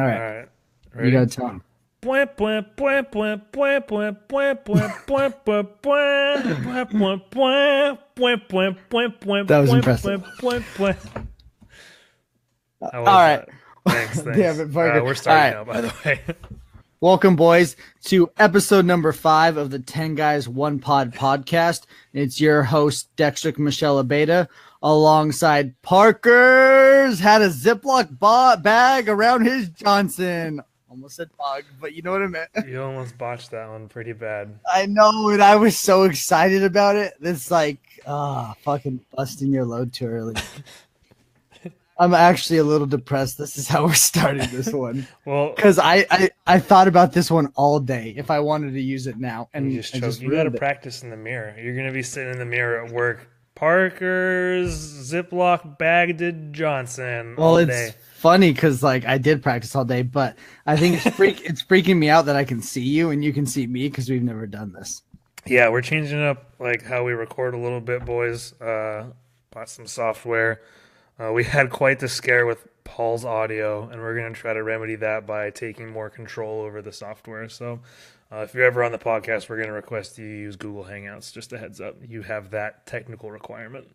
All All right, right. you Ready? gotta tell him. That was impressive. How All was right. that? Thanks, Damn thanks. it, Parker. We're All starting right. now, by the way. Welcome, boys, to episode number 5 of the 10 Guys, One Pod podcast. It's your host, Dexter Michelle Abeda, alongside Parker's had a Ziploc bag around his Johnson. Almost said bug, but you know what I meant. You almost botched that one pretty bad. I know, and I was so excited about it. It's like, fucking busting your load too early. I'm actually a little depressed. This is how we're starting this one. Well, Because I thought about this one all day if I wanted to use it now, you and just I choked. just You got to ruined it. practice in the mirror. You're going to be sitting in the mirror at work. Parker's Ziploc bagged Johnson Well, all it's day. funny because like I did practice all day, but I think it's freaking me out that I can see you and you can see me because we've never done this. Yeah, we're changing up like how we record a little bit, boys. Bought some software. We had quite the scare with Paul's audio, and we're going to try to remedy that by taking more control over the software. So, if you're ever on the podcast, we're going to request you use Google Hangouts. Just a heads up, you have that technical requirement.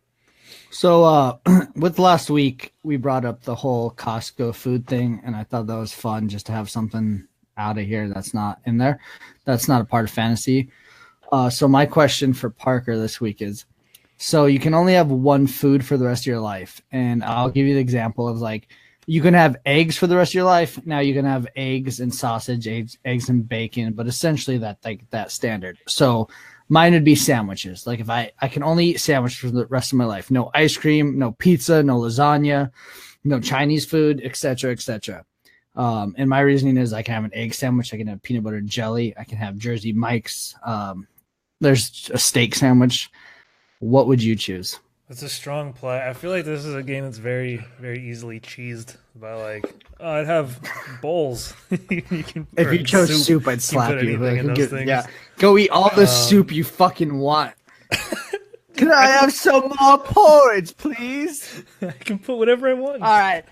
So with last week, we brought up the whole Costco food thing, and I thought that was fun just to have something out of here that's not in there. That's not a part of fantasy. So my question for Parker this week is, so you can only have one food for the rest of your life. And I'll give you the example of like, you can have eggs for the rest of your life. Now you can have eggs and sausage, eggs and bacon, but essentially that standard. So mine would be sandwiches. Like if I can only eat sandwiches for the rest of my life, no ice cream, no pizza, no lasagna, no Chinese food, etc., etc. And my reasoning is I can have an egg sandwich. I can have peanut butter and jelly. I can have Jersey Mike's. There's a steak sandwich. What would you choose? That's a strong play. I feel like this is a game that's very, very easily cheesed by like, oh, I'd have bowls. You can, If or you chose soup, I'd You can slap put you. anything Like, in those things. yeah, go eat all the soup you fucking want. Can I have some more porridge, please? I can put whatever I want. All right.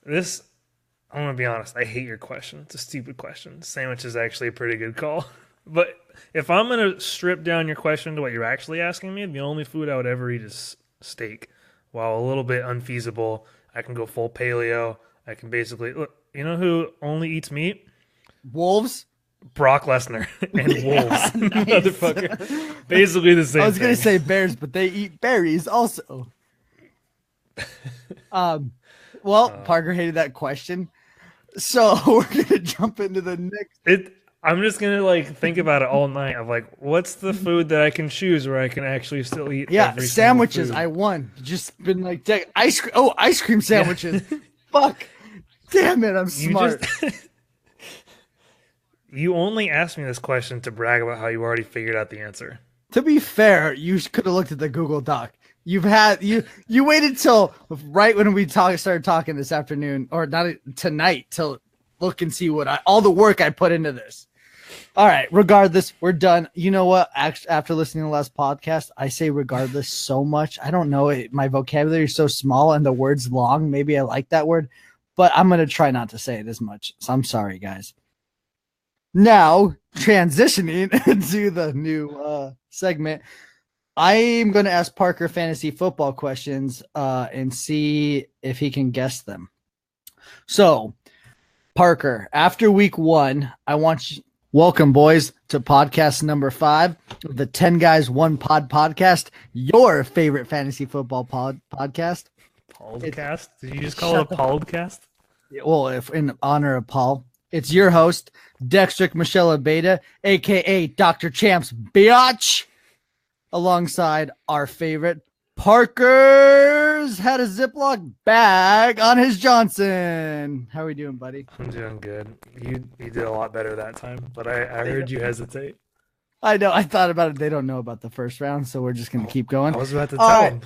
This I'm gonna be honest. I hate your question. It's a stupid question. Sandwich is actually a pretty good call. But if I'm gonna strip down your question to what you're actually asking me, the only food I would ever eat is steak. While a little bit unfeasible, I can go full paleo. I can basically look. You know who only eats meat? Wolves? Brock Lesnar and wolves, motherfucker. Basically the same. I was gonna thing. say bears, but they eat berries also. Well, Parker hated that question, so we're gonna jump into the next. I'm just gonna like think about it all night. Of like, what's the food that I can choose where I can actually still eat? Yeah, every sandwiches. single I food? won. Just been like ice cream. Oh, ice cream sandwiches. Fuck. Damn it, I'm You smart. just you only asked me this question to brag about how you already figured out the answer. To be fair, you could have looked at the Google Doc. You waited till right when we started talking this afternoon, or not tonight, till look and see what all the work I put into this. All right, regardless, we're done. You know what? After listening to the last podcast, I say regardless so much. I don't know. My vocabulary is so small and the word's long. Maybe I like that word, but I'm going to try not to say it as much. So I'm sorry, guys. Now, transitioning into the new segment, I'm going to ask Parker fantasy football questions and see if he can guess them. So, Parker, after week 1, I want you. Welcome, boys, to podcast number 5 of the 10 Guys, One Pod podcast, your favorite fantasy football podcast. Podcast? Did you just call it a podcast? Well, if in honor of Paul, it's your host, Dexter Michelle Abeda, a.k.a. Dr. Champs Biatch, alongside our favorite Parker's had a Ziploc bag on his Johnson. How are we doing, buddy? I'm doing good. You did a lot better that time, but I heard you hesitate. I know. I thought about it. They don't know about the first round, so we're just going to keep going. I was about to All tell right.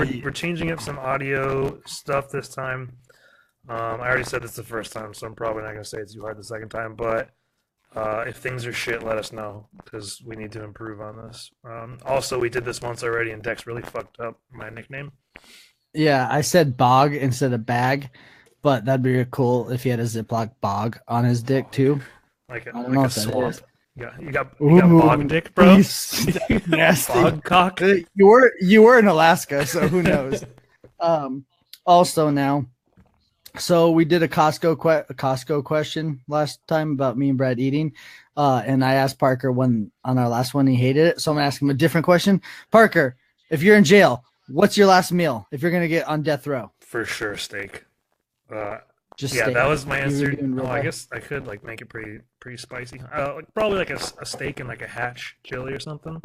them. We're changing up some audio stuff this time. I already said this the first time, so I'm probably not going to say it too hard the second time, but if things are shit, let us know, because we need to improve on this. Also, we did this once already, and Dex really fucked up my nickname. Yeah, I said bog instead of bag, but that'd be cool if he had a Ziploc bog on his dick too. Like a I don't know like a what that swamp. is. Yeah, you got bog Ooh, dick, bro. nasty. Bog cock. You were in Alaska, so who knows? Um, also now, so we did a Costco question last time about me and Brad eating, and I asked Parker when on our last one he hated it, so I'm gonna ask him a different question. Parker, if you're in jail, what's your last meal? If you're gonna get on death row, For sure, steak. Uh, just yeah, that steak. was my You were answer. doing Oh, I ribeye. guess I could like make it pretty spicy. Like probably like a steak and like a hatch chili or something.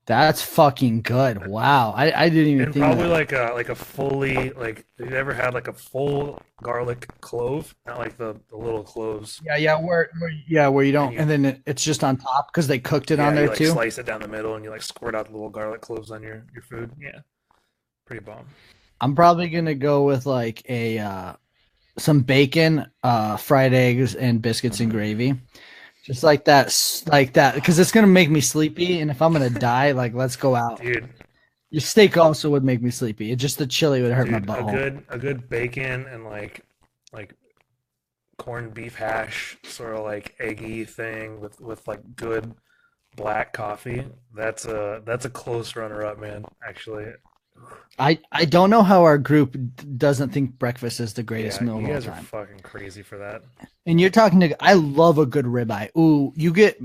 That's fucking good. Wow, I didn't even And think of probably that. like a fully like have you ever had like a full garlic clove? Not like the little cloves. Yeah, where you And don't, you and then it's just on top because they cooked it on yeah, you there like too. slice it down the middle and you like squirt out the little garlic cloves on your food. Yeah, pretty bomb. I'm probably gonna go with like a some bacon, fried eggs, and biscuits and Hmm. gravy. Just like that, because it's gonna make me sleepy. And if I'm gonna die, like let's go out. Dude, Your steak also would make me sleepy. It just the chili would hurt my dude, butthole. a good bacon and like corned beef hash, sort of like eggy thing with like good black coffee. That's a close runner up, man. Actually, I don't know how our group doesn't think breakfast is the greatest yeah, meal of you all guys are time. fucking crazy for that. And you're talking to I love a good ribeye. Ooh, you get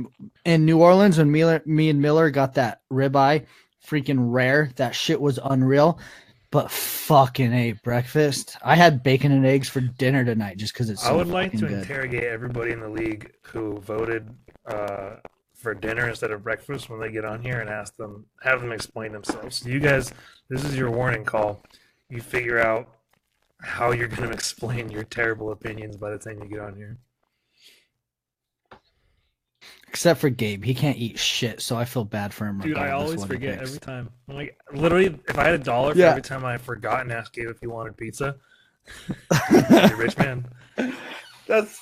in New Orleans when me and Miller got that ribeye, freaking rare. That shit was unreal. But fucking ate breakfast. I had bacon and eggs for dinner tonight just because it's I so would like fucking to good. interrogate everybody in the league who voted uh, for dinner instead of breakfast when they get on here and have them explain themselves. So you guys, this is your warning call. You figure out how you're going to explain your terrible opinions by the time you get on here. Except for Gabe, he can't eat shit, so I feel bad for him Dude, I regardless always what he forget picks. every time. I'm like, literally, if I had $1 for Yeah. every time I forgot and asked Gabe if he wanted pizza, I'd be a rich man. That's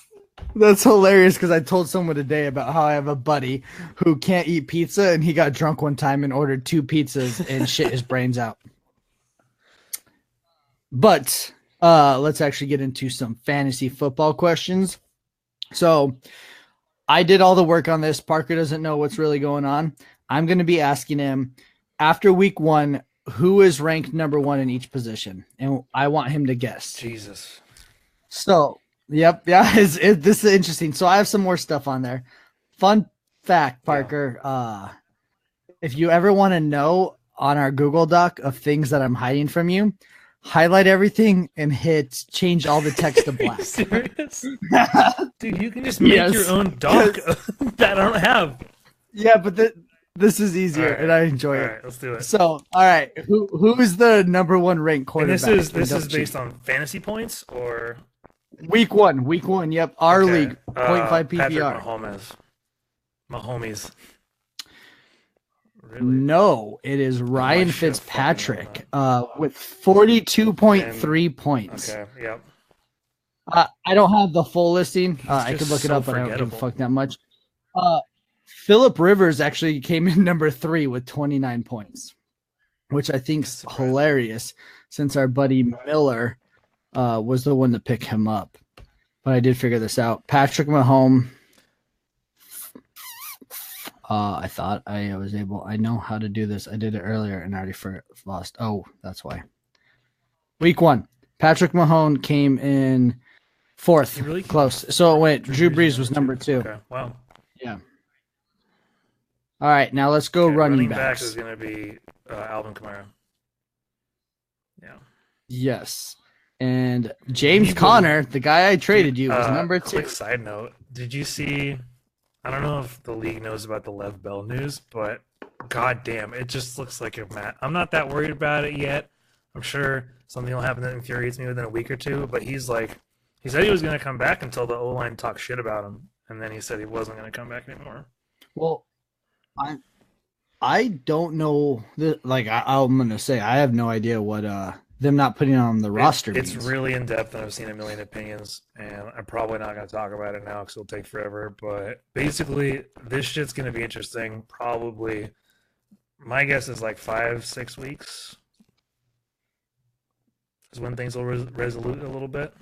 that's hilarious because I told someone today about how I have a buddy who can't eat pizza and he got drunk one time and ordered two pizzas and shit his brains out. But let's actually get into some fantasy football questions. So I did all the work on this. Parker doesn't know what's really going on. I'm going to be asking him after week one who is ranked number one in each position, and I want him to guess. Jesus. So, yep, yeah, this is interesting. So I have some more stuff on there. Fun fact, Yeah. Parker. If you ever want to know on our Google Doc of things that I'm hiding from you, highlight everything and hit change all the text to Are you black. serious? Dude, you can just make Yes. your own doc that I don't have. Yeah, but this is easier All right. and I enjoy All it. right, let's do it. So, all right, who is the number one ranked And quarterback? this in is Dope based Cheat? on fantasy points or Week one. Yep, our okay. league, 0.5 Patrick PPR. Mahomes. Mahomes. Really? No, it is Ryan should have fucking known Fitzpatrick with 42.3 points. Okay, yep. I don't have the full listing. I just could look it so up, but I don't give a forgettable. fuck that much. Philip Rivers actually came in number 3 with 29 points, which I think's Surprising. hilarious since our buddy Miller was the one to pick him up. But I did figure this out. Patrick Mahomes. I thought I was able. I know how to do this. I did it earlier and I already lost. Oh, that's why. Week one, Patrick Mahomes came in fourth. You really Close. So it went. Drew Brees was number 2. Okay, wow. Yeah. All right, now let's go Okay, running back backs. is going to be Alvin Kamara. Yeah. Yes. And James Conner, the guy I traded you, was number 2. Quick side note: did you see? I don't know if the league knows about the Lev Bell news, but goddamn, it just looks like a mat. I'm not that worried about it yet. I'm sure something will happen that infuriates me within a week or two. But he said he was going to come back until the O line talked shit about him, and then he said he wasn't going to come back anymore. Well, I don't know. I'm gonna say I have no idea what them not putting on the roster It's means. really in depth, and I've seen a million opinions, and I'm probably not going to talk about it now because it'll take forever. But basically, this shit's going to be interesting. Probably, my guess is like 5-6 weeks. is when things will resolute a little bit.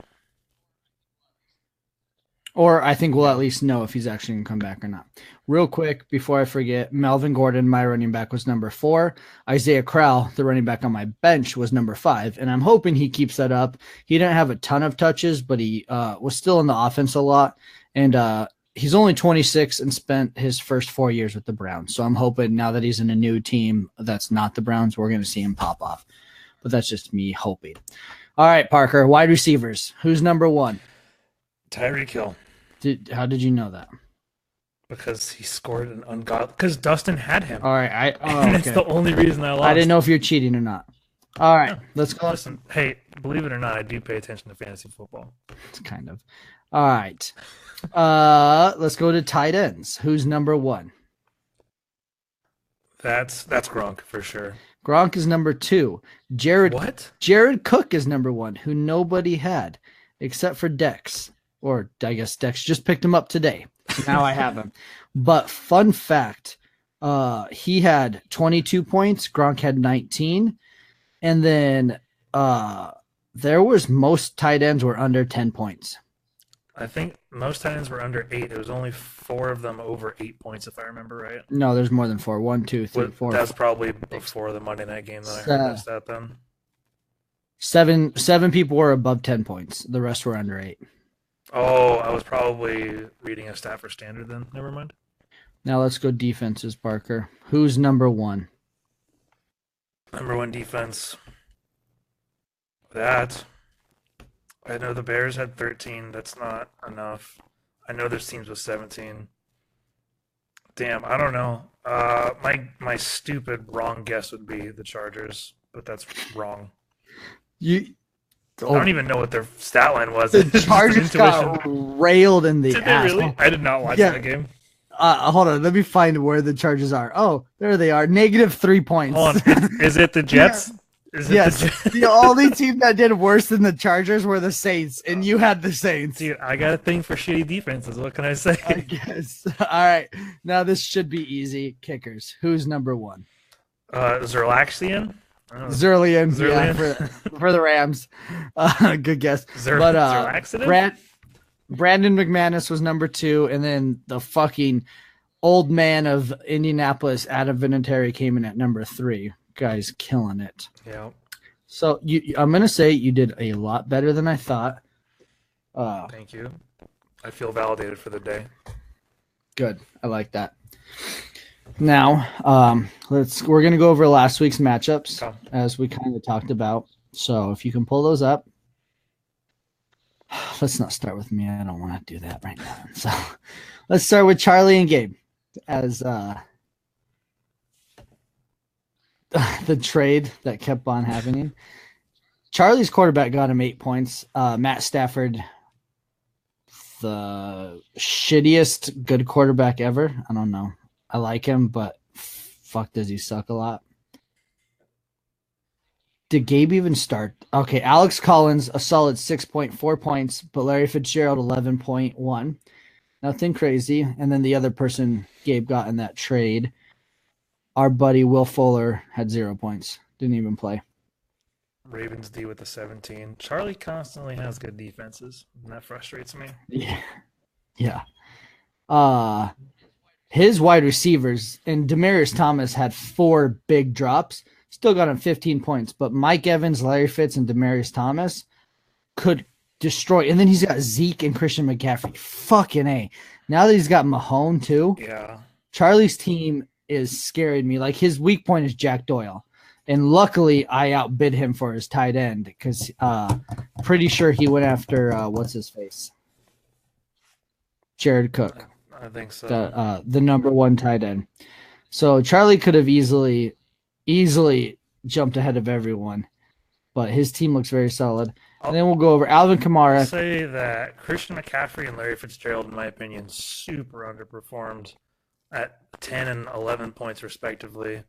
Or I think we'll at least know if he's actually going to come back or not. Real quick, before I forget, Melvin Gordon, my running back, was number 4. Isaiah Crowell, the running back on my bench, was number 5. And I'm hoping he keeps that up. He didn't have a ton of touches, but he was still in the offense a lot. And he's only 26 and spent his first 4 years with the Browns. So I'm hoping now that he's in a new team that's not the Browns, we're going to see him pop off. But that's just me hoping. All right, Parker, wide receivers. Who's number 1? Tyreek Hill. How did you know that? Because he scored an ungodly. Because Dustin had him. All right, and it's the only reason I lost. I didn't know if you're cheating or not. All right, let's go. Listen, hey, believe it or not, I do pay attention to fantasy football. It's kind of. All right, let's go to tight ends. Who's number 1? That's Gronk for sure. Gronk is number 2. Jared Cook is number 1, who nobody had except for Dex. Or I guess Dex just picked him up today. Now I have him. But fun fact, he had 22 points. Gronk had 19. And then there was most tight ends were under 10 points. I think most tight ends were under 8. There was only 4 of them over 8 points, if I remember right. No, there's more than 4. 1, 2, 3, 4. That's probably before the Monday night game that I heard that then. 7 people were above 10 points. The rest were under 8. Oh, I was probably reading a stat for standard then. Never mind. Now let's go defenses, Parker. Who's number 1? Number 1 defense. That. I know the Bears had 13. That's not enough. I know there's teams with 17. Damn, I don't know. My stupid wrong guess would be the Chargers, but that's wrong. I don't even know what their stat line was. The Chargers got railed in the ass. Really? I did not watch that game. Hold on. Let me find where the Chargers are. Oh, there they are. -3 points. Hold on. Is it the Jets? Yes. The only team that did worse than the Chargers were the Saints, and you had the Saints. Dude, I got a thing for shitty defenses. What can I say? I guess. All right. Now this should be easy. Kickers. Who's number 1? Zerlaxian? Zerlian. Yeah, for the Rams. Good guess. Brandon McManus was number 2, and then the fucking old man of Indianapolis, Adam Vinatieri, came in at number 3. Guy's killing it. Yeah. So I'm gonna say you did a lot better than I thought. Thank you. I feel validated for the day. Good. I like that. Now, we're gonna go over last week's matchups as we kind of talked about. So if you can pull those up. Let's not start with me. I don't want to do that right now. So let's start with Charlie and Gabe as the trade that kept on happening. Charlie's quarterback got him 8 points. Matt Stafford, the shittiest good quarterback ever. I don't know. I like him, but fuck, does he suck a lot? Did Gabe even start? Okay, Alex Collins, a solid 6.4 points, but Larry Fitzgerald, 11.1. Nothing crazy. And then the other person Gabe got in that trade, our buddy Will Fuller, had 0 points. Didn't even play. Ravens D with the 17. Charlie constantly has good defenses, and that frustrates me. Yeah. His wide receivers, and Demaryius Thomas had 4 big drops. Still got him 15 points, but Mike Evans, Larry Fitz, and Demaryius Thomas could destroy. And then he's got Zeke and Christian McCaffrey. Fucking A. Now that he's got Mahone too, yeah. Charlie's team is scaring me. Like, his weak point is Jack Doyle. And luckily, I outbid him for his tight end because pretty sure he went after, what's his face? Jared Cook. I think so. The number 1 tight end. So Charlie could have easily jumped ahead of everyone, but his team looks very solid. And then we'll go over Alvin Kamara. I'll say that Christian McCaffrey and Larry Fitzgerald, in my opinion, super underperformed at 10 and 11 points respectively.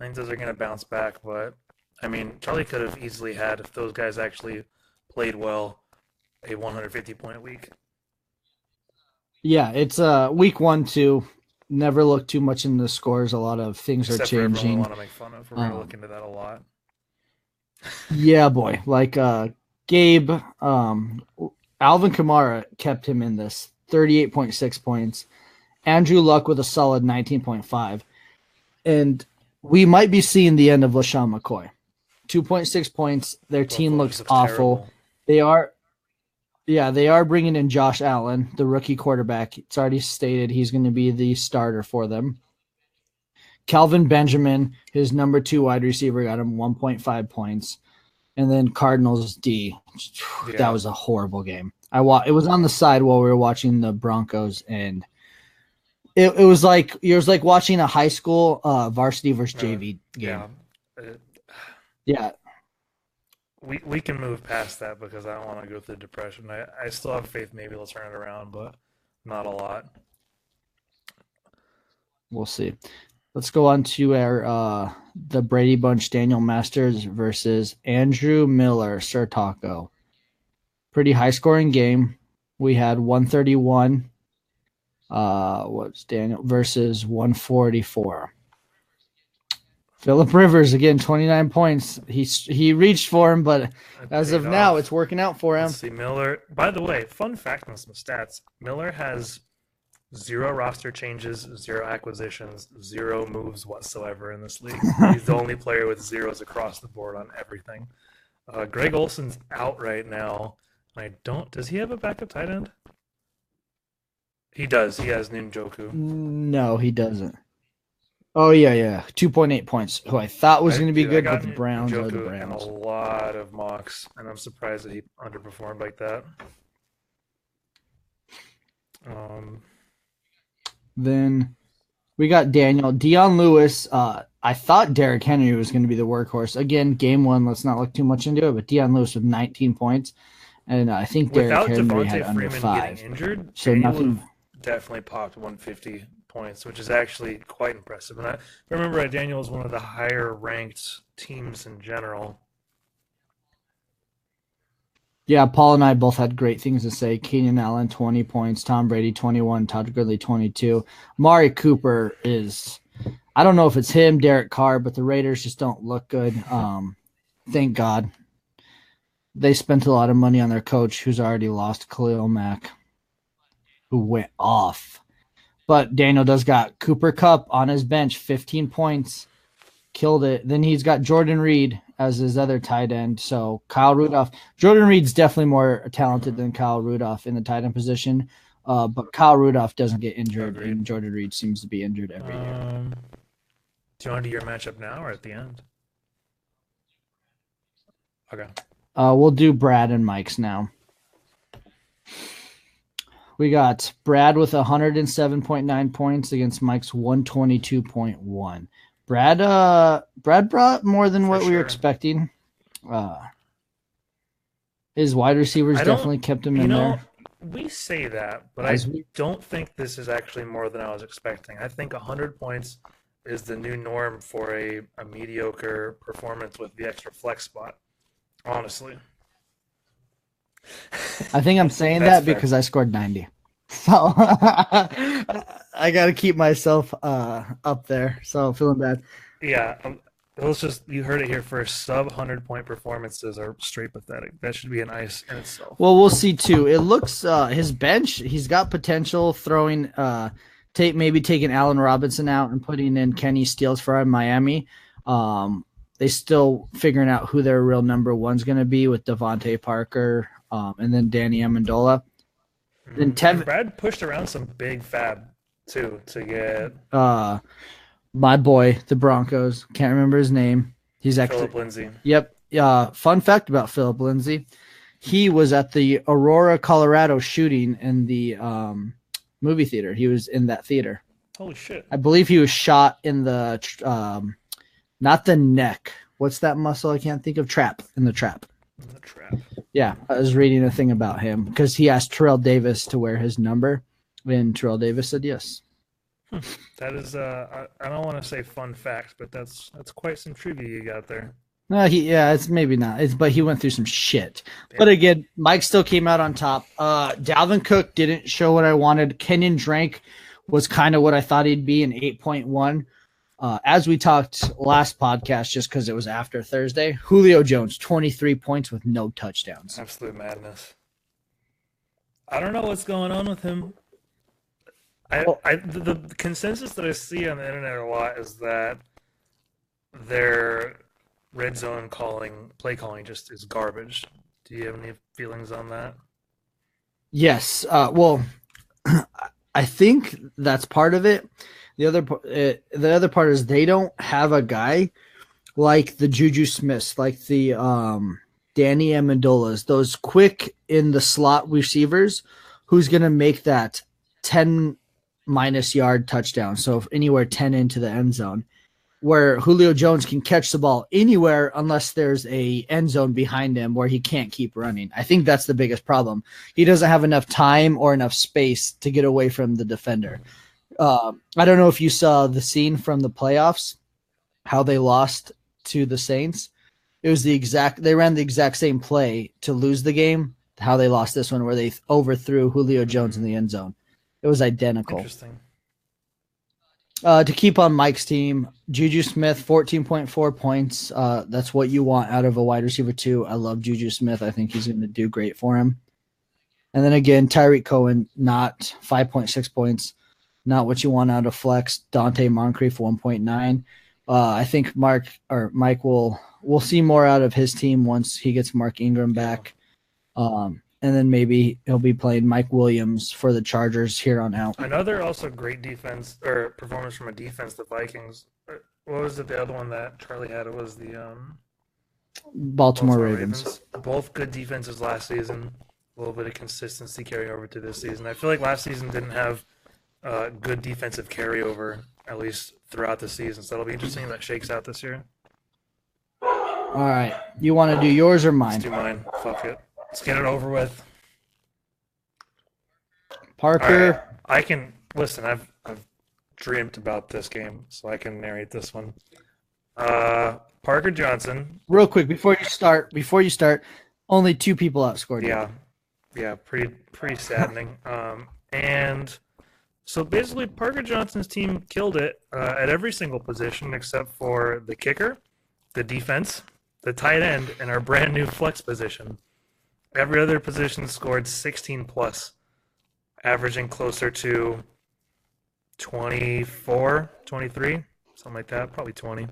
I think those are going to bounce back, but I mean, Charlie could have easily had, if those guys actually played well, a 150-point week. Yeah, it's week 1, 2. Never look too much into the scores. A lot of things are changing. I want to make fun of. We're going to look into that a lot. Yeah, boy. Like Gabe, Alvin Kamara kept him in this 38.6 points. Andrew Luck with a solid 19.5. And we might be seeing the end of LaShawn McCoy. 2.6 points. Their Both team of them looks just looks awful. terrible. They are, yeah, they are bringing in Josh Allen, the rookie quarterback. It's already stated he's going to be the starter for them. Calvin Benjamin, his number 2 wide receiver, got him 1.5 points. And then Cardinals D. That Yeah. was a horrible game. It was on the side while we were watching the Broncos, and it was like watching a high school varsity versus JV game. Yeah. Uh, Yeah, we can move past that because I don't want to go through depression. I still have faith maybe they'll turn it around, but not a lot. we'll see. Let's go on to our the Brady Bunch Daniel Masters versus Andrew Miller Sir Taco. Pretty high scoring game. We had 131. What's Daniel versus 144. Philip Rivers again, 29 points. He reached for him, but It as of paid now, off. it's working out for him. Let's see, Miller. By the way, fun fact on some stats: Miller has 0 roster changes, 0 acquisitions, 0 moves whatsoever in this league. He's the only player with zeros across the board on everything. Greg Olson's out right now. I don't. Does he have a backup tight end? He does. He has Njoku. No, he doesn't. Oh yeah. 2.8 points. Who I thought was going to be Dude, I good, got but the Browns are the Njoku in a Browns. lot of mocks, and I'm surprised that he underperformed like that. Then we got Daniel Dion Lewis. I thought Derrick Henry was going to be the workhorse again. Game 1. Let's not look too much into it, but Dion Lewis with 19 points, and I think Derrick Without Henry had Devontae under Freeman 5. getting injured, So Daniel nothing. would have definitely popped 150 points, which is actually quite impressive. And I remember Daniel was one of the higher ranked teams in general. Yeah, Paul and I both had great things to say. Keenan Allen, 20 points. Tom Brady, 21. Todd Gurley, 22. Mari Cooper is, I don't know if it's him, Derek Carr, but the Raiders just don't look good. Thank God. They spent a lot of money on their coach, who's already lost, Khalil Mack, who went off. But Daniel does got Cooper Kupp on his bench, 15 points. Killed it. Then he's got Jordan Reed as his other tight end. So Kyle Rudolph. Jordan Reed's definitely more talented than Kyle Rudolph in the tight end position. But Kyle Rudolph doesn't get injured, Agreed. and Jordan Reed seems to be injured every year. Do you want to do your matchup now or at the end? Okay. We'll do Brad and Mike's now. We got Brad with 107.9 points against Mike's 122.1. Brad brought more than For what we were sure. expecting. His wide receivers I don't- definitely kept him You in know, there. we say that, but As I we- don't think this is actually more than I was expecting. I think 100 points is the new norm for a mediocre performance with the extra flex spot. Honestly. I think I'm saying That's that fair. because I scored 90. So I got to keep myself up there. So feeling bad. Yeah, let's just, you heard it here first. Sub 100-point performances are straight pathetic. That should be an ice in itself. Well, we'll see too. It looks his bench. He's got potential throwing. Maybe taking Allen Robinson out and putting in Kenny Stills for Miami. They still figuring out who their real number one's going to be with Devontae Parker and then Danny Amendola. Then And Brad pushed around some big fab too to get my boy, the Broncos. Can't remember his name. He's actually Philip Lindsay. Yep. Fun fact about Philip Lindsay. He was at the Aurora, Colorado shooting in the movie theater. He was in that theater. Holy shit. I believe he was shot in the not the neck. What's that muscle? I can't think of. In the trap. In the trap. Yeah, I was reading a thing about him because he asked Terrell Davis to wear his number, and Terrell Davis said yes. That is I don't want to say fun fact, but that's quite some trivia you got there. No, it's maybe not. But he went through some shit. But again, Mike still came out on top. Dalvin Cook didn't show what I wanted. Kenyon Drake was kind of what I thought he'd be, an 8.1. As we talked last podcast, just because it was after Thursday, Julio Jones, 23 points with no touchdowns. Absolute madness. I don't know what's going on with him. The consensus that I see on the internet a lot is that their red zone play calling just is garbage. Do you have any feelings on that? Yes. Well, I think that's part of it. The other part is they don't have a guy like the Juju Smiths, like the Danny Amendolas, those quick in the slot receivers who's going to make that 10 minus yard touchdown. So if anywhere 10 into the end zone, where Julio Jones can catch the ball anywhere unless there's a end zone behind him where he can't keep running. I think that's the biggest problem. He doesn't have enough time or enough space to get away from the defender. I don't know if you saw the scene from the playoffs, how they lost to the Saints. It was they ran the exact same play to lose the game, how they lost this one, where they overthrew Julio Jones in the end zone. It was identical. Interesting. To keep on Mike's team, Juju Smith, 14.4 points. That's what you want out of a wide receiver too. I love Juju Smith. I think he's going to do great for him. And then again, Tyreek Cohen, not 5.6 points. Not what you want out of flex. Dante Moncrief, 1.9. I think Mike we'll see more out of his team once he gets Mark Ingram back. And then maybe he'll be playing Mike Williams for the Chargers here on out. Another also great defense or performance from a defense, the Vikings. What was it? The other one that Charlie had? It was the Baltimore Ravens. Both good defenses last season. A little bit of consistency carrying over to this season. I feel like last season didn't have good defensive carryover, at least throughout the season. So it'll be interesting if that shakes out this year. All right. You want to do yours or mine? Let's do mine. Fuck it. Let's get it over with. Parker. Right. I can listen. I've dreamt about this game, so I can narrate this one. Parker Johnson. Real quick before you start, only 2 people outscored you. Yeah, pretty saddening. And so basically, Parker Johnson's team killed it at every single position except for the kicker, the defense, the tight end, and our brand new flex position. Every other position scored 16 plus, averaging closer to 24, 23, something like that, probably 20.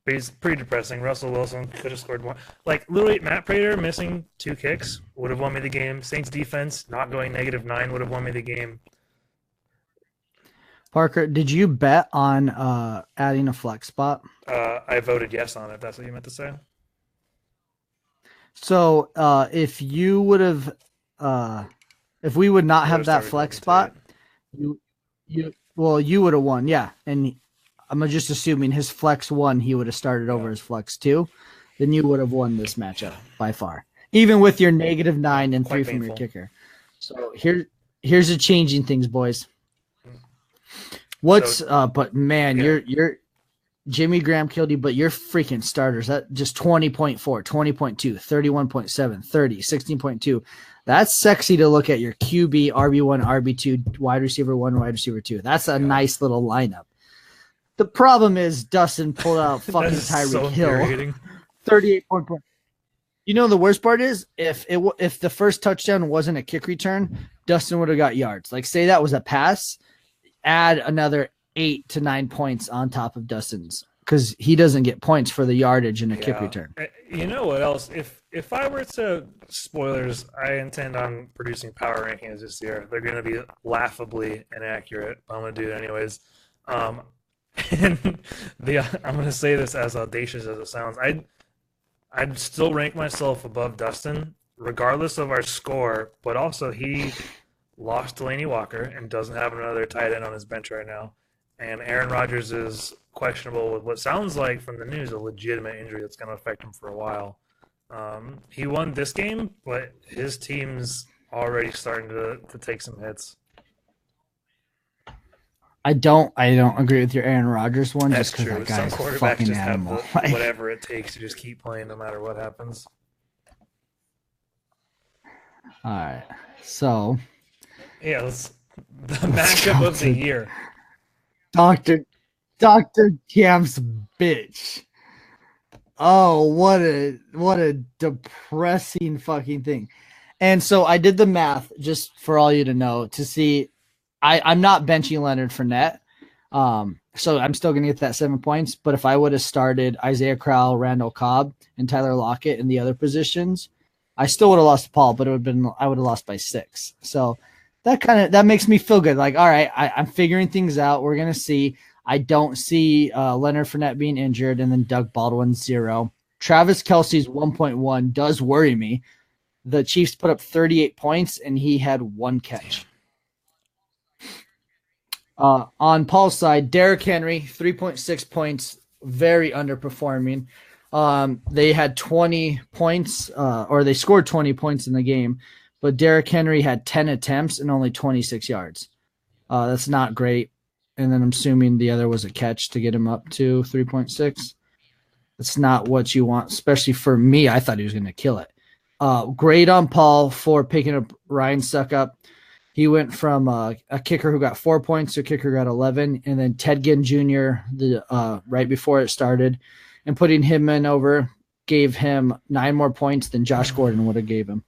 Pretty depressing. Russell Wilson could have scored more. Like, literally, Matt Prater missing 2 kicks would have won me the game. Saints defense not going -9 would have won me the game. Parker, did you bet on adding a flex spot? I voted yes on it. That's what you meant to say? So if you would have, if we would not have that flex spot, you would have won, yeah. And I'm just assuming his flex 1, he would have started over his flex 2, then you would have won this matchup by far, even with your -9 and 3 from your kicker. So here's the changing things, boys. But man, you're Jimmy Graham killed you, but your freaking starters, that just 20.4, 20.2, 31.7, 30, 16.2. That's sexy to look at your QB, RB1, RB2, wide receiver 1, wide receiver 2. That's a nice little lineup. The problem is Dustin pulled out fucking Tyreek Hill. 38 point. You know the worst part is if the first touchdown wasn't a kick return, Dustin would have got yards. Like, say that was a pass, add another 8 to 9 points on top of Dustin's, because he doesn't get points for the yardage in a kick return. You know what else? If I were to, spoilers, I intend on producing power rankings this year. They're going to be laughably inaccurate. I'm going to do it anyways. And I'm going to say this as audacious as it sounds. I'd still rank myself above Dustin, regardless of our score, but also he lost Delaney Walker and doesn't have another tight end on his bench right now. And Aaron Rodgers is questionable with what sounds like from the news a legitimate injury that's going to affect him for a while. He won this game, but his team's already starting to take some hits. I don't agree with your Aaron Rodgers one. That's just because true. that guy's Some a quarterbacks fucking just animal. have whatever it takes to just keep playing no matter what happens. All right, so yeah, the matchup of the year. Doctor Dr. Camp's bitch. Oh, what a depressing fucking thing. And so I did the math just for all you to know to see I'm not benching Leonard Fournette. So I'm still gonna get that 7 points. But if I would have started Isaiah Crowell, Randall Cobb, and Tyler Lockett in the other positions, I still would have lost to Paul, but I would have lost by 6. So that makes me feel good. Like, all right, I'm figuring things out. We're gonna see. I don't see Leonard Fournette being injured, and then Doug Baldwin 0. Travis Kelce's 1.1 does worry me. The Chiefs put up 38 points, and he had 1 catch. On Paul's side, Derrick Henry, 3.6 points, very underperforming. They had 20 points, or they scored 20 points in the game, but Derrick Henry had 10 attempts and only 26 yards. That's not great. And then I'm assuming the other was a catch to get him up to 3.6. That's not what you want, especially for me. I thought he was going to kill it. Great on Paul for picking up Ryan Suckup. He went from a kicker who got 4 points to a kicker who got 11, and then Ted Ginn Jr. Right before it started, and putting him in over gave him 9 more points than Josh Gordon would have gave him.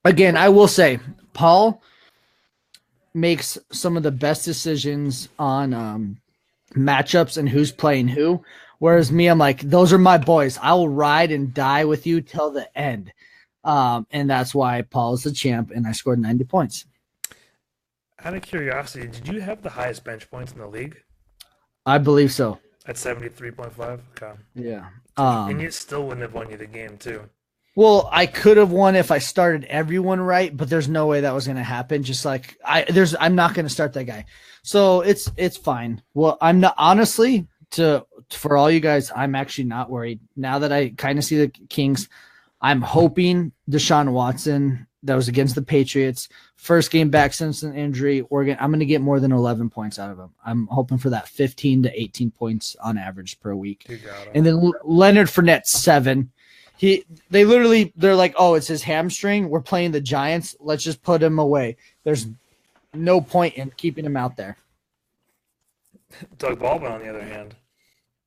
Again, I will say, Paul makes some of the best decisions on matchups and who's playing who. Whereas me, I'm like, those are my boys. I will ride and die with you till the end. And that's why Paul is the champ, and I scored 90 points. Out of curiosity, did you have the highest bench points in the league? I believe so. At 73.5? Okay. Yeah. And it still wouldn't have won you the game, too. Well, I could have won if I started everyone right, but there's no way that was going to happen. Just like I'm not going to start that guy. So it's fine. Well, I'm not, honestly, for all you guys, I'm actually not worried. Now that I kind of see the Kings, I'm hoping Deshaun Watson, that was against the Patriots, first game back since an injury, I'm going to get more than 11 points out of him. I'm hoping for that 15 to 18 points on average per week. And then Leonard Fournette, 7. They're like, oh, it's his hamstring. We're playing the Giants. Let's just put him away. There's no point in keeping him out there. Doug Baldwin, on the other hand.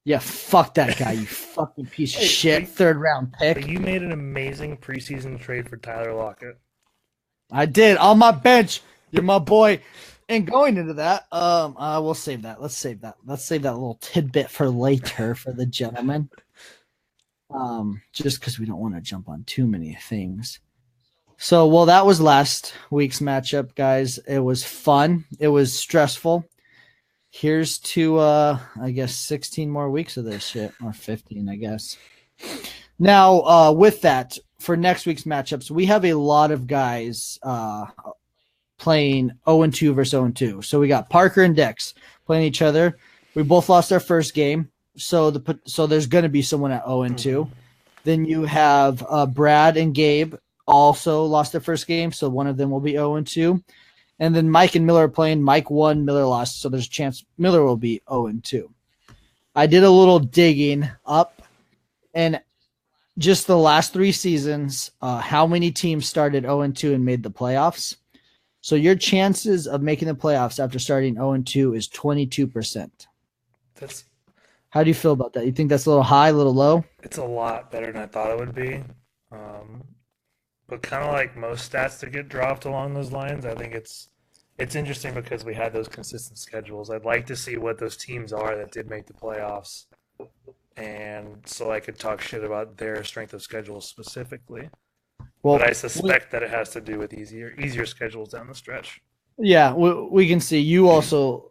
Yeah, fuck that guy, you fucking piece of shit. 3rd round pick. But you made an amazing preseason trade for Tyler Lockett. I did. On my bench. You're my boy. And going into that, we'll save that. Let's save that. Let's save that little tidbit for later for the gentleman. Just because we don't want to jump on too many things. So, well, that was last week's matchup, guys. It was fun. It was stressful. Here's to, I guess, 16 more weeks of this shit, or 15, I guess. Now, with that, for next week's matchups, we have a lot of guys playing 0-2 versus 0-2. So we got Parker and Dex playing each other. We both lost our first game. So there's going to be someone at 0-2. Then you have Brad and Gabe also lost their first game, so one of them will be 0-2. And then Mike and Miller are playing. Mike won, Miller lost, so there's a chance Miller will be 0-2. I did a little digging up, and just the last 3 seasons, how many teams started 0-2 and made the playoffs? So your chances of making the playoffs after starting 0-2 is 22%. How do you feel about that? You think that's a little high, a little low? It's a lot better than I thought it would be. But kind of like most stats that get dropped along those lines, I think it's interesting because we had those consistent schedules. I'd like to see what those teams are that did make the playoffs, and so I could talk shit about their strength of schedule specifically. Well, but I suspect that it has to do with easier schedules down the stretch. Yeah, we can see you also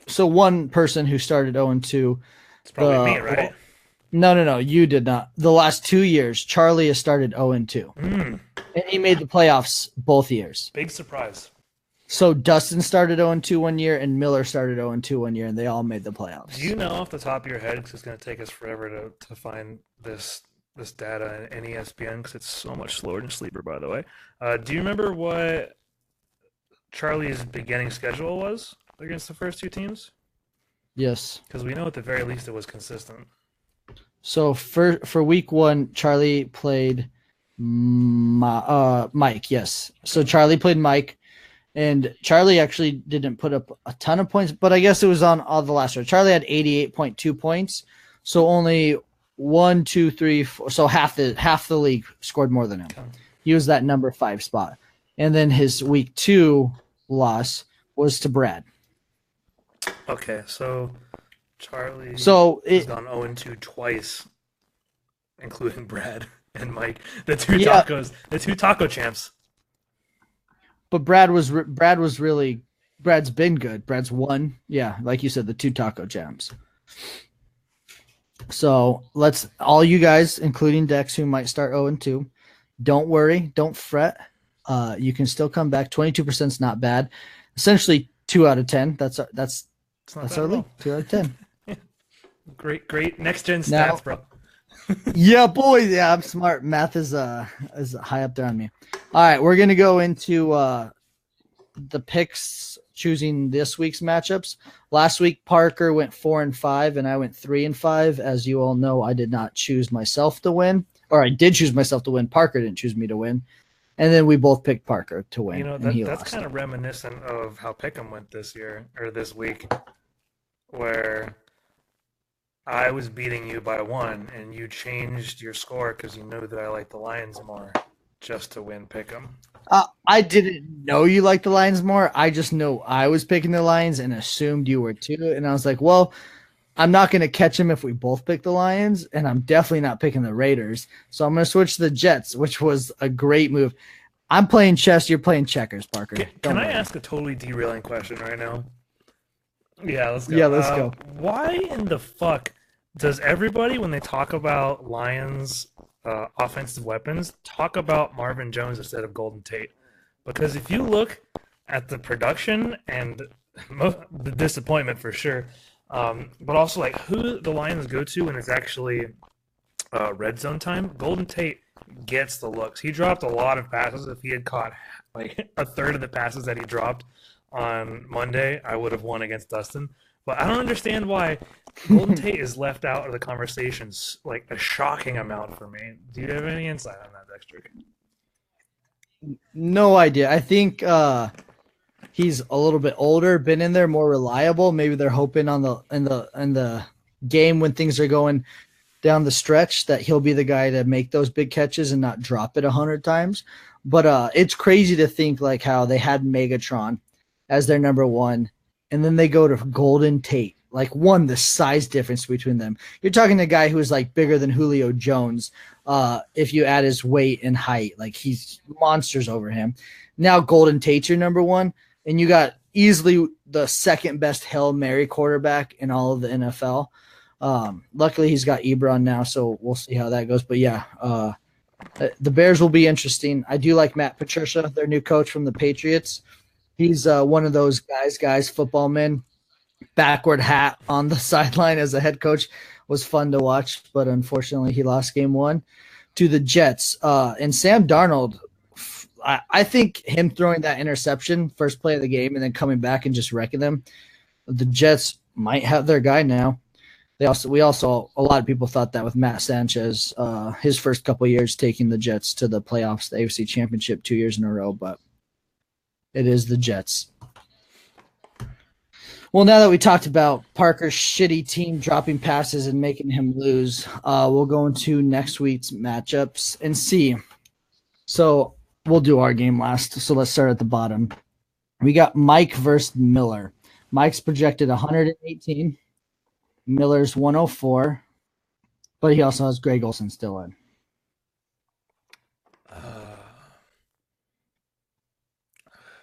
so one person who started 0-2. It's probably me, right? No, you did not. The last 2 years, Charlie has started 0-2. And he made the playoffs both years. Big surprise. So Dustin started 0-2 one year, and Miller started 0-2 one year, and they all made the playoffs. Do you know off the top of your head, because it's going to take us forever to find this data in ESPN, because it's so much slower than Sleeper, by the way. Do you remember what Charlie's beginning schedule was against the first 2 teams? Yes. Because we know at the very least it was consistent. So for week 1, Charlie played Mike, yes. So Charlie played Mike, And Charlie actually didn't put up a ton of points, but I guess it was on all the last round. Charlie had 88.2 points, so only 1, 2, 3, 4, so half the league scored more than him. He was that number 5 spot. And then his week 2 loss was to Brad. Okay, so Charlie has So gone 0-2 twice, including Brad and Mike, the yeah, two taco champs. but Brad's been good. Brad's won, yeah, like you said, the 2 taco jams. So let's all you guys, including Dex, who might start 0-2, don't worry, don't fret. You can still come back. 22% is not bad. Essentially 2 out of 10. That's It's not bad our at league. all. 2 out of 10. Great next gen Now, stats, bro. yeah, boy, yeah, I'm smart. Math is high up there on me. All right, we're gonna go into the picks, choosing this week's matchups. Last week, Parker went 4-5, and I went 3-5. As you all know, I did not choose myself to win, or I did choose myself to win. Parker didn't choose me to win, and then we both picked Parker to win, and he That's lost. kind of reminiscent of how Pick'em went this year or this week, where I was beating you by 1, and you changed your score because you knew that I liked the Lions more, just to win Pick'em. I didn't know you liked the Lions more. I just know I was picking the Lions and assumed you were too. And I was like, well, I'm not going to catch him if we both pick the Lions, and I'm definitely not picking the Raiders. So I'm going to switch to the Jets, which was a great move. I'm playing chess. You're playing checkers, Parker. Can I ask a totally derailing question right now? Yeah, let's go. Yeah, let's go. Why in the fuck does everybody, when they talk about Lions offensive weapons, talk about Marvin Jones instead of Golden Tate? Because if you look at the production and the disappointment for sure, but also like who the Lions go to when it's actually red zone time, Golden Tate gets the looks. He dropped a lot of passes. If he had caught like a third of the passes that he dropped on Monday, I would have won against Dustin. But I don't understand why Golden Tate is left out of the conversations like a shocking amount for me. Do you have any insight on that, Dexter? No idea. I think he's a little bit older, been in there, more reliable. Maybe they're hoping on the game when things are going down the stretch that he'll be the guy to make those big catches and not drop it 100 times. But it's crazy to think like how they had Megatron as their number 1, and then they go to Golden Tate. Like, the size difference between them. You're talking to a guy who is like bigger than Julio Jones. If you add his weight and height, like he's monsters over him. Now Golden Tate's your number 1, and you got easily the second best Hail Mary quarterback in all of the NFL. Luckily he's got Ebron now, so we'll see how that goes. But yeah, the Bears will be interesting. I do like Matt Patricia, their new coach from the Patriots. He's one of those guys, football men. Backward hat on the sideline as a head coach was fun to watch, but unfortunately he lost game 1 to the Jets. And Sam Darnold, I think him throwing that interception first play of the game and then coming back and just wrecking them, the Jets might have their guy now. A lot of people thought that with Matt Sanchez, his first couple of years taking the Jets to the playoffs, the AFC Championship 2 years in a row, but it is the Jets. Well, now that we talked about Parker's shitty team dropping passes and making him lose, we'll go into next week's matchups and see. So we'll do our game last. So let's start at the bottom. We got Mike versus Miller. Mike's projected 118. Miller's 104. But he also has Greg Olsen still in.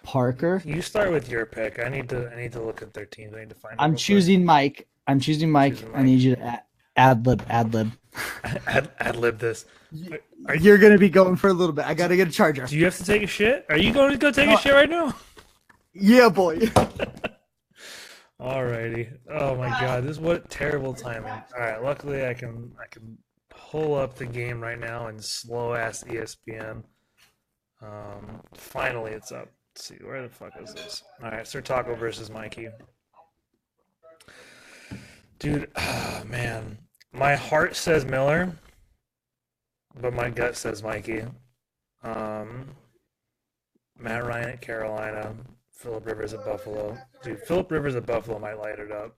Parker. You start with your pick. I need to look at their teams. I need to find. I'm choosing Mike. I need you to ad lib. Ad lib this. You're gonna be going for a little bit. I gotta get a charger. Do you have to take a shit? Are you going to go take a shit right now? Yeah, boy. Alrighty. Oh my god, this what terrible timing. Alright, luckily I can pull up the game right now in slow ass ESPN. Finally it's up. Let's see, where the fuck is this? Alright, Sir Taco versus Mikey. Dude, man. My heart says Miller, but my gut says Mikey. Matt Ryan at Carolina. Philip Rivers at Buffalo. Dude, Philip Rivers at Buffalo might light it up.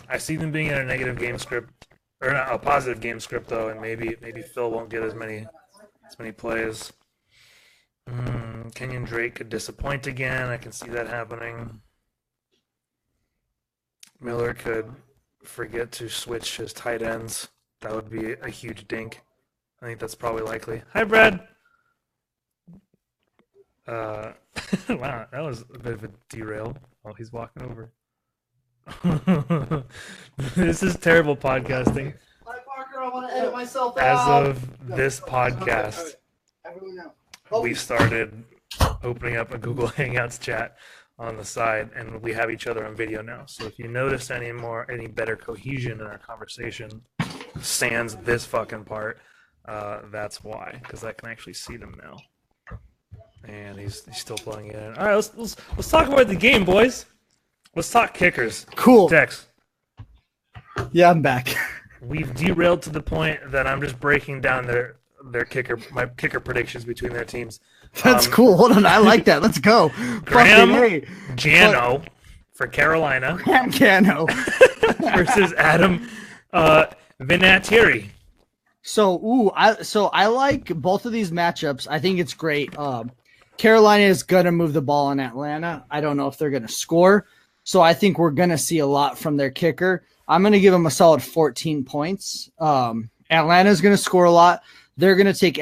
I see them being in a negative game script, or not a positive game script though, and maybe Phil won't get as many plays. Kenyon Drake could disappoint again. I can see that happening. Miller could forget to switch his tight ends. That would be a huge dink. I think that's probably likely. Hi, Brad. Wow, that was a bit of a derail. Oh, he's walking over. This is terrible podcasting. Hi, Parker. I want to edit myself As out. of this podcast, we started opening up a Google Hangouts chat on the side, and we have each other on video now. So if you notice any better cohesion in our conversation, sans this fucking part, that's why, because I can actually see them now. And he's still plugging it in. All right, let's talk about the game, boys. Let's talk kickers. Cool. Dex, Yeah, I'm back. we've derailed to the point that I'm just breaking down my kicker predictions between their teams. That's cool. Hold on. I like that. Let's go. Graham Fucking A. Jano for Carolina Graham Cano. versus Adam Vinatieri. So I like both of these matchups. I think it's great. Carolina is gonna move the ball in Atlanta. I don't know if they're gonna score, so I think we're gonna see a lot from their kicker. I'm gonna give them a solid 14 points. Atlanta is gonna score a lot. They're gonna take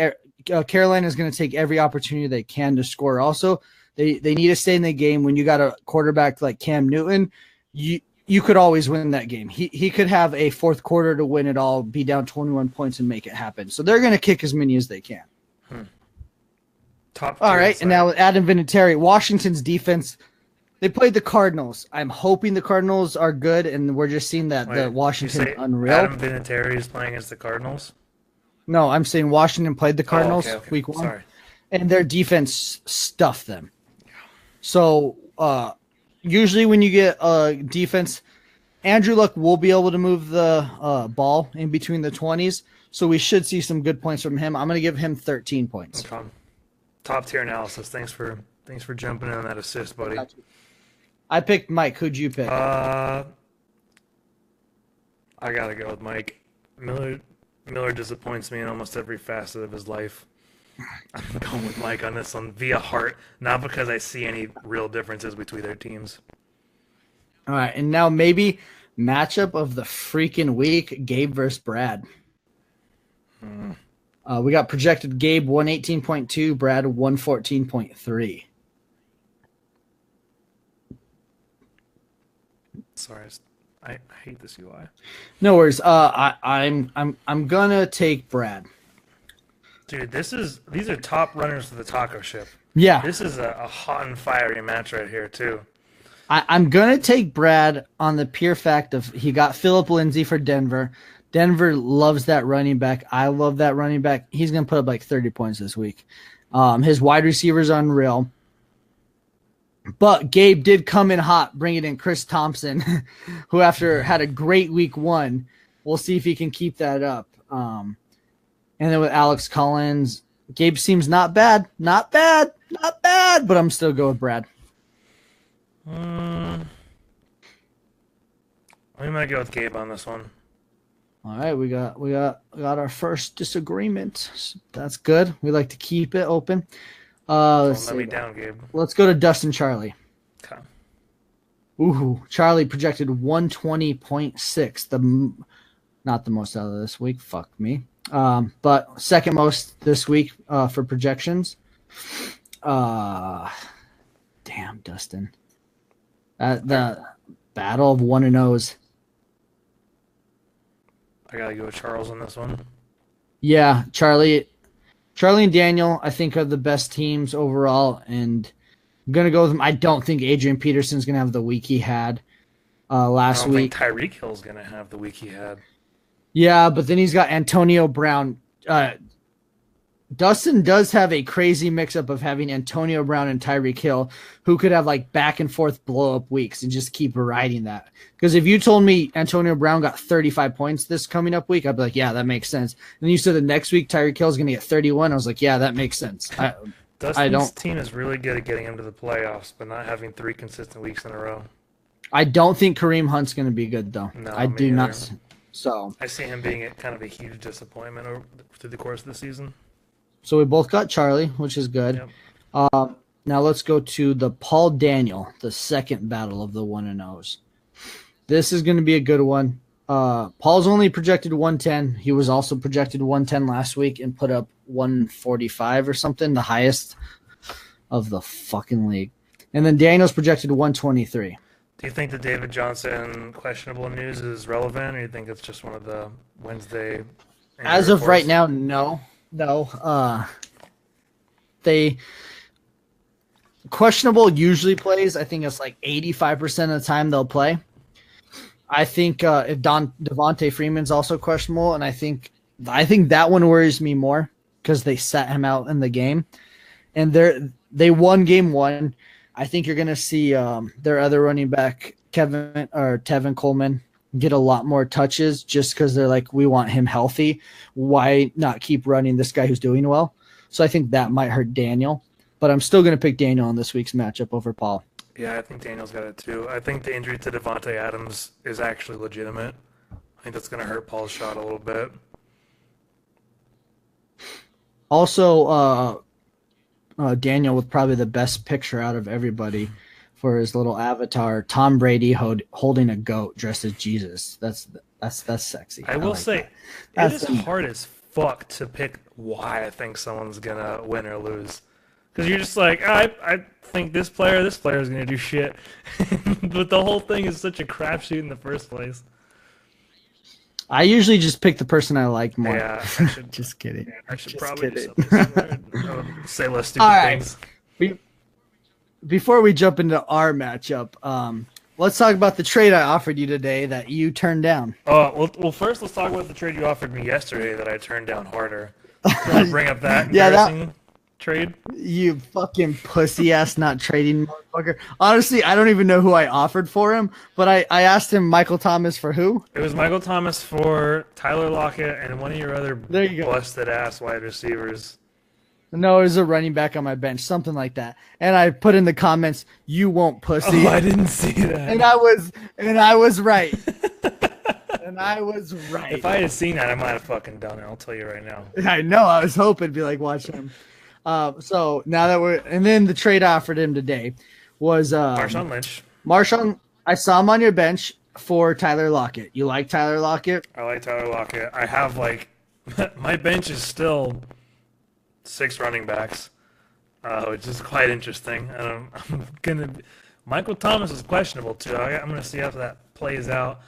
Carolina is gonna take every opportunity they can to score. Also, they need to stay in the game. When you got a quarterback like Cam Newton, you could always win that game. He could have a fourth quarter to win it all, be down 21 points and make it happen. So they're going to kick as many as they can. Top. All right, and now with Adam Vinatieri, Washington's defense, they played the Cardinals. I'm hoping the Cardinals are good, and we're just seeing that the Washington unreal. Adam Vinatieri is playing against the Cardinals? No, I'm saying Washington played the Cardinals okay. week 1. Sorry. And their defense stuffed them. So usually when you get defense, Andrew Luck will be able to move the ball in between the 20s. So we should see some good points from him. I'm going to give him 13 points. Okay. Top tier analysis. Thanks for jumping in on that assist, buddy. I picked Mike. Who'd you pick? I gotta go with Mike. Miller disappoints me in almost every facet of his life. I'm going with Mike on this one via heart, not because I see any real differences between their teams. All right, and now maybe matchup of the freaking week: Gabe versus Brad. We got projected Gabe 118.2, Brad 114.3. Sorry, I hate this UI. No worries. I'm gonna take Brad. Dude, these are top runners for the taco ship. Yeah, This is a hot and fiery match right here too. I'm gonna take Brad on the pure fact of he got Philip Lindsay for Denver. Denver loves that running back. I love that running back. He's gonna put up like 30 points this week. His wide receiver's unreal. But Gabe did come in hot, bringing in Chris Thompson, who after had a great week 1. We'll see if he can keep that up. And then with Alex Collins, Gabe seems not bad, but I'm still going with Brad. We might go with Gabe on this one. All right, we got our first disagreement. That's good. We like to keep it open. Don't let me down, Gabe. Let's go to Dustin Charlie. Okay. Ooh, Charlie projected 120.6. Not the most out of this week. Fuck me. But second most this week for projections. Damn, Dustin. The battle of 1-0s. I gotta go with Charles on this one. Yeah, Charlie and Daniel, I think, are the best teams overall, and I'm gonna go with them. I don't think Adrian Peterson's gonna have the week he had last week. I don't think Tyreek Hill's gonna have the week he had. Yeah, but then he's got Antonio Brown. Dustin does have a crazy mix-up of having Antonio Brown and Tyreek Hill, who could have like back-and-forth blow-up weeks and just keep riding that. Because if you told me Antonio Brown got 35 points this coming up week, I'd be like, yeah, that makes sense. And then you said the next week Tyreek Hill is going to get 31. I was like, yeah, that makes sense. Dustin's team is really good at getting him to the playoffs, but not having 3 consistent weeks in a row. I don't think Kareem Hunt's going to be good, though. No, I do not. So I see him being kind of a huge disappointment through the course of the season. So we both got Charlie, which is good. Yep. Now let's go to the Paul Daniel, the second battle of the 1-0s. This is going to be a good one. Paul's only projected 110. He was also projected 110 last week and put up 145 or something, the highest of the fucking league. And then Daniel's projected 123. Do you think the David Johnson questionable news is relevant, or do you think it's just one of the Wednesday? As of right now, no. They questionable usually plays. I think it's like 85% of the time they'll play. I think if Devontae Freeman's also questionable, and I think that one worries me more because they sat him out in the game, and they won game 1. I think you're going to see their other running back, Tevin Coleman, get a lot more touches just because they're like, we want him healthy. Why not keep running this guy who's doing well? So I think that might hurt Daniel. But I'm still going to pick Daniel in this week's matchup over Paul. Yeah, I think Daniel's got it too. I think the injury to Devontae Adams is actually legitimate. I think that's going to hurt Paul's shot a little bit. Also, Daniel with probably the best picture out of everybody for his little avatar, Tom Brady holding a goat dressed as Jesus. That's sexy. I will say, it is hard as fuck to pick why I think someone's gonna win or lose, because you're just like, I think this player is gonna do shit, but the whole thing is such a crapshoot in the first place. I usually just pick the person I like more. Yeah, just kidding. Yeah, I should probably do something similar. Say less stupid things. Before we jump into our matchup, let's talk about the trade I offered you today that you turned down. Well, first let's talk about the trade you offered me yesterday that I turned down harder. Want to bring up that embarrassing trade? You fucking pussy ass not trading motherfucker. Honestly, I don't even know who I offered for him, but I asked him Michael Thomas for who? It was Michael Thomas for Tyler Lockett and one of your other busted ass wide receivers. No, it was a running back on my bench, something like that. And I put in the comments, "You won't, pussy." Oh, I didn't see that. And I was right. And I was right. If I had seen that, I might have fucking done it. I'll tell you right now. I know. I was hoping to be like, watch him. So now that and then the trade I offered him today was Marshawn Lynch. I saw him on your bench for Tyler Lockett. You like Tyler Lockett? I like Tyler Lockett. I have my bench is still 6 running backs, which is quite interesting. Michael Thomas is questionable too. I'm gonna see how that plays out.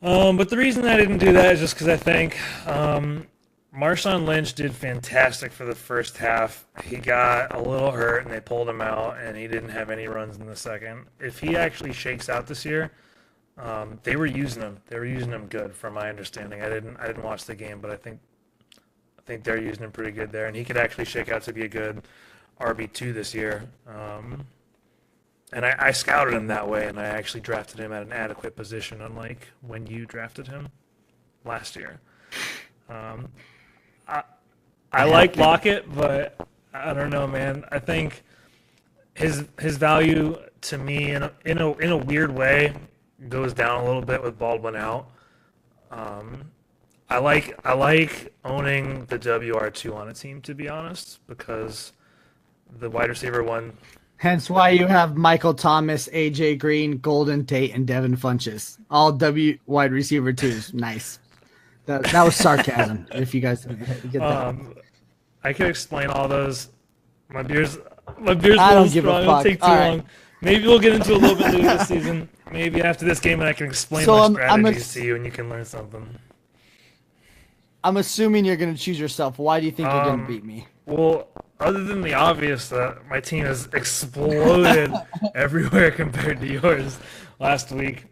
But the reason I didn't do that is just because I think Marshawn Lynch did fantastic for the first half. He got a little hurt and they pulled him out, and he didn't have any runs in the second. If he actually shakes out this year, they were using him. They were using him good, from my understanding. I didn't watch the game, but I think they're using him pretty good there, and he could actually shake out to be a good RB2 this year. And I scouted him that way, and I actually drafted him at an adequate position, unlike when you drafted him last year. I like Lockett, but I don't know, man. I think his value to me in a weird way goes down a little bit with Baldwin out. I like owning the WR2 on a team, to be honest, because the wide receiver one. Hence why you have Michael Thomas, AJ Green, Golden Tate, and Devin Funchess. All W wide receiver 2s. Nice. That was sarcasm, if you guys didn't get that. I could explain all those. My beer's a little strong. It'll take too long. Maybe we'll get into a little bit later this season. Maybe after this game, and I can explain my strategies to you, and you can learn something. I'm assuming you're going to choose yourself. Why do you think you're going to beat me? Well, other than the obvious that my team has exploded everywhere compared to yours last week.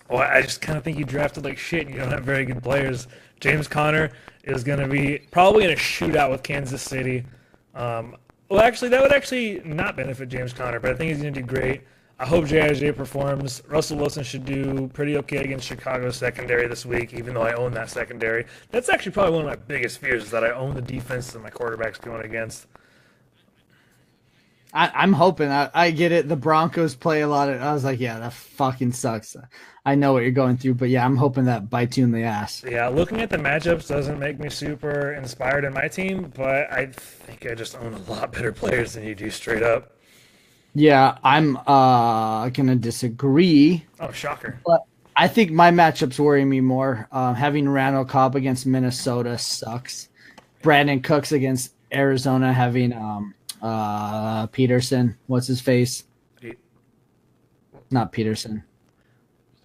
Well, I just kind of think you drafted like shit and you don't have very good players. James Conner is going to be probably in a shootout with Kansas City. Well, actually, that would actually not benefit James Conner, but I think he's going to do great. I hope JIJ performs. Russell Wilson should do pretty okay against Chicago's secondary this week, even though I own that secondary. That's actually probably one of my biggest fears, is that I own the defense that my quarterback's going against. I'm hoping. I get it. The Broncos play a lot of. I was like, yeah, that fucking sucks. I know what you're going through, but yeah, I'm hoping that bites you in the ass. Yeah, looking at the matchups doesn't make me super inspired in my team, but I think I just own a lot better players than you do straight up. Yeah, I'm gonna disagree. Oh, shocker. But I think my matchups worry me more. Having Randall Cobb against Minnesota sucks. Brandon Cooks against Arizona, having Peterson. What's his face? Not Peterson.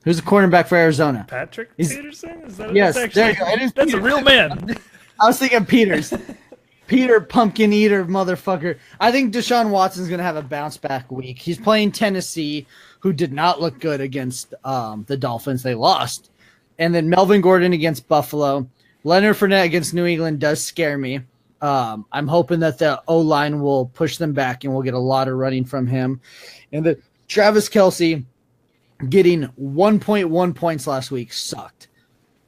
Who's the cornerback for Arizona? Patrick Peterson? Is that, yes, that's there you go. It is that's a real man. I was thinking Peters. Peter Pumpkin Eater motherfucker. I think Deshaun Watson's going to have a bounce back week. He's playing Tennessee, who did not look good against the Dolphins. They lost. And then Melvin Gordon against Buffalo. Leonard Fournette against New England does scare me. I'm hoping that the O-line will push them back and we'll get a lot of running from him. And the Travis Kelce getting 1.1 points last week sucked.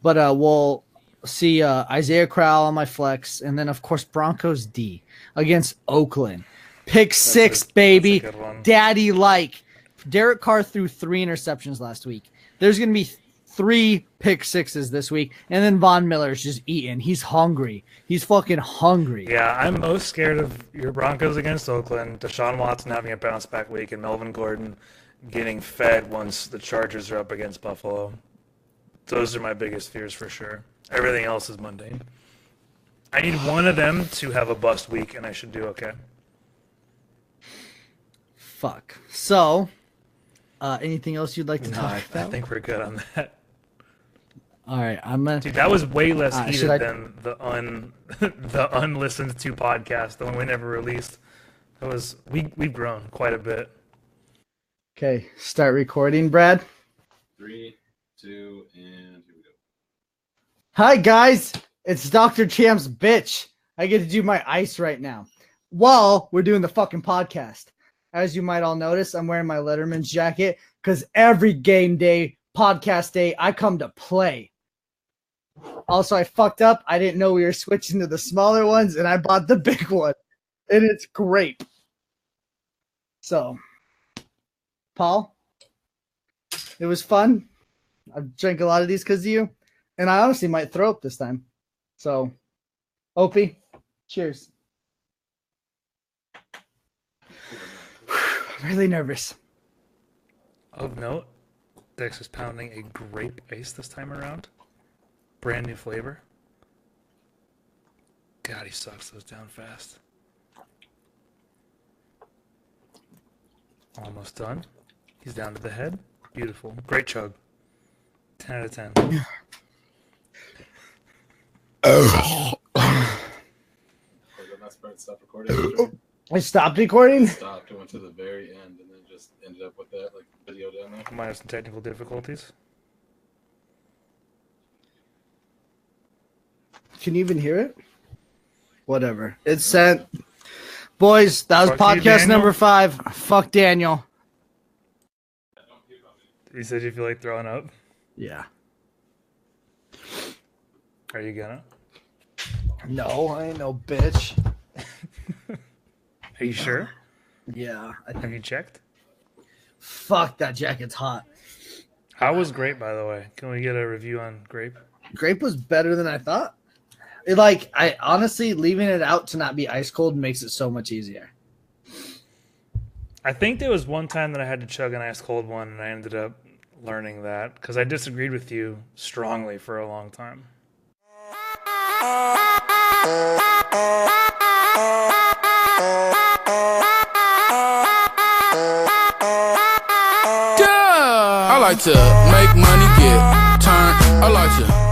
But we'll see Isaiah Crowell on my flex. And then, of course, Broncos D against Oakland. Pick six, baby. Daddy like. Derek Carr threw 3 interceptions last week. There's going to be 3 pick sixes this week. And then Von Miller's just eating. He's hungry. He's fucking hungry. Yeah, I'm most scared of your Broncos against Oakland, Deshaun Watson having a bounce back week, and Melvin Gordon getting fed once the Chargers are up against Buffalo. Those are my biggest fears for sure. Everything else is mundane. I need one of them to have a bust week, and I should do okay. Fuck. So, anything else you'd like to talk about? I think we're good on that. All right, I'm gonna. Dude, that was way less heated than the unlistened to podcast, the one we never released. That was we've grown quite a bit. Okay, start recording, Brad. 3, 2, and here we go. Hi guys, it's Dr. Champ's bitch. I get to do my ice right now while we're doing the fucking podcast. As you might all notice, I'm wearing my Letterman's jacket because every game day, podcast day, I come to play. Also, I fucked up. I didn't know we were switching to the smaller ones, and I bought the big one, and it's great. So, Paul, it was fun. I drank a lot of these because of you, and I honestly might throw up this time. So, Opie, cheers. I'm really nervous. Of note, Dex is pounding a grape ice this time around. Brand new flavor. God, he sucks those down fast. Almost done. He's down to the head. Beautiful. Great chug. 10 out of 10. Stop recording. I stopped recording? Stopped. It went to the very end and then just ended up with that video down there. Might have some technical difficulties. Can you even hear it? Whatever. It's sent. Boys, that was Fuck you, podcast Daniel. number 5. Fuck Daniel. You said you feel like throwing up. Yeah. Are you gonna? No, I ain't no bitch. Are you sure? Yeah. Have you checked? Fuck, that jacket's hot. How was grape, by the way? Can we get a review on grape? Grape was better than I thought. I honestly, leaving it out to not be ice cold makes it so much easier. I think there was one time that I had to chug an ice cold one, and I ended up learning that because I disagreed with you strongly for a long time. I like to make money, get turned. I like to